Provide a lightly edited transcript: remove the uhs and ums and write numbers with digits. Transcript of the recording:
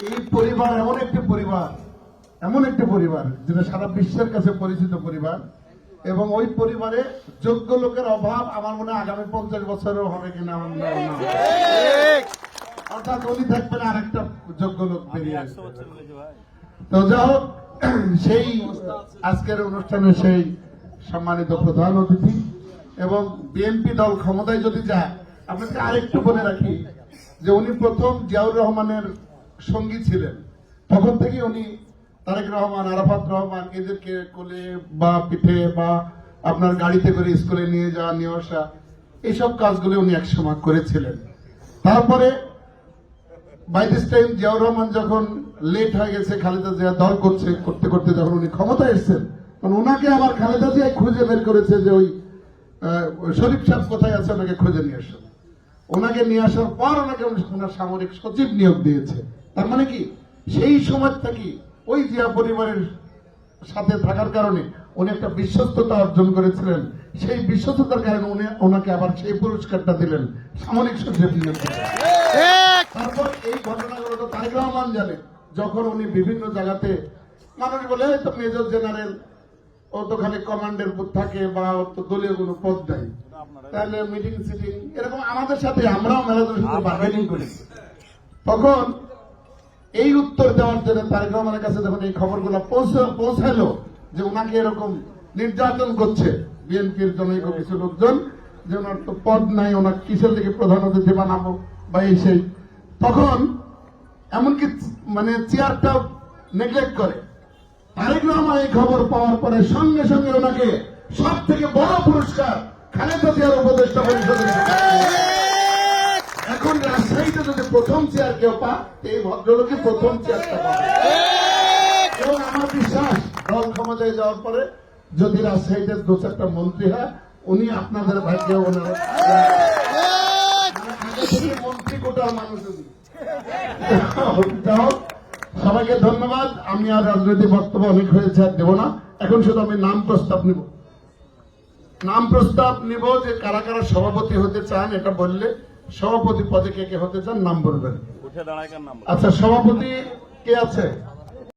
এই পরিবার এমন একটি পরিবার যেটা সারা বিশ্বের কাছে পরিচিত পরিবার, এবং ওই পরিবারে যোগ্য লোকের অভাব আমার মনে হয় আগামী 50 বছরেও হবে কিনা আমার মনে হয় না। অর্থাৎ উনি থাকবেন আর একটা যোগ্য লোক বেরিয়ে আসবে। তো যা হোক, সেই আজকের অনুষ্ঠানে সেই সম্মানিত প্রধান অতিথি এবং বিএনপি দল ক্ষমতায় যদি যায়, আপনাকে আরেকটু বলে রাখি যে উনি প্রথম জিয়াউর রহমানের সঙ্গী ছিলেন। তখন থেকে উনি তারেক রহমান, আরাফাত রহমান এদেরকে কোলে বা পিঠে বা আপনার গাড়িতে করে স্কুলে নিয়ে যাওয়া নিয়ে আসা এইসব কাজগুলো উনি একসময় করেছিলেন। তারপরে by this time Ziaur Rahman যখন লেট হয়ে গেছে, খালেদা জিয়া দল করতে করতে যখন উনি ক্ষমতায় এসেছেন, তখন ওনাকে আবার খালেদা জিয়া খুঁজে বের করেছে যে ওই শরীফ সাহেব কোথায় আছে, ওনাকে খুঁজে নিয়ে আসেন। ওনাকে নিয়ে আসার পর ওনাকে ওনার সামরিক সচিব নিয়োগ দিয়েছে। তার মানে কি, সেই সময় থেকে ওই জিয়া পরিবারের সাথে থাকার কারণে উনি একটা বিশ্বস্ততা অর্জন করেছিলেন। সেই বিশ্বস্ততার কারণে উনি ওনাকে আবার সেই পুরস্কারটা দিলেন, সামরিক সচিব নিয়োগ দিলেন। তারপর এই ঘটনাগুলো তো তারেক রহমান জানে, যখন উনি বিভিন্ন জায়গাতে মানুষ বলে তো মেজর জেনারেল, ও তো খালি কমান্ডের পদ থাকে বা তো দলীয় কোনো পদ দেয়, তাহলে মিটিং সিটিং এরকম আমাদের সাথে আমরাও মেলাদের সাথে বার্গেনিং করি। তখন এই উত্তর দেওয়ার জন্য তারেক রহমানের কাছে যখন এই খবরগুলো পৌঁছালো যে ওনাকে এরকম নির্যাতন করছে বিএনপির জনৈক কিছু লোকজন, যে ওনার তো পদ নাই, ওনার কিসের দিকে প্রধান অতিথি বানাবো বা এই সেই, তখন এমনকি মানে চেয়ারটাও নেগলেক্ট করে। তারেক রহমান এই খবর পাওয়ার পরে সঙ্গে সঙ্গে ওনাকে সব থেকে বড় পুরস্কার খালেদা জিয়ার উপদেষ্টা পরিষদের, এখন রাজশাহীতে যদি প্রথম চেয়ার কেউ পা, এই ভদ্রলোকে প্রথম চেয়ারটা পাবে। এবং আমার বিশ্বাস দল ক্ষমতায় যাওয়ার পরে যদি রাজশাহীতে 2-4টা মন্ত্রী হয়, উনি আপনাদের ভাগ্যে ওনার আগে থেকে মন্ত্রী কোটার মানুষ। সবাইকে ধন্যবাদ। আমি আর রাজনৈতিক বক্তব্য অনেক হয়েছে আর দেব না। এখন শুধু আমি নাম প্রস্তাব নিব যে কারা কারা সভাপতি হতে চান, এটা বললে সভাপতি পদে কে কে হতে চান নাম বলবেন। আচ্ছা, সভাপতি কে আছে?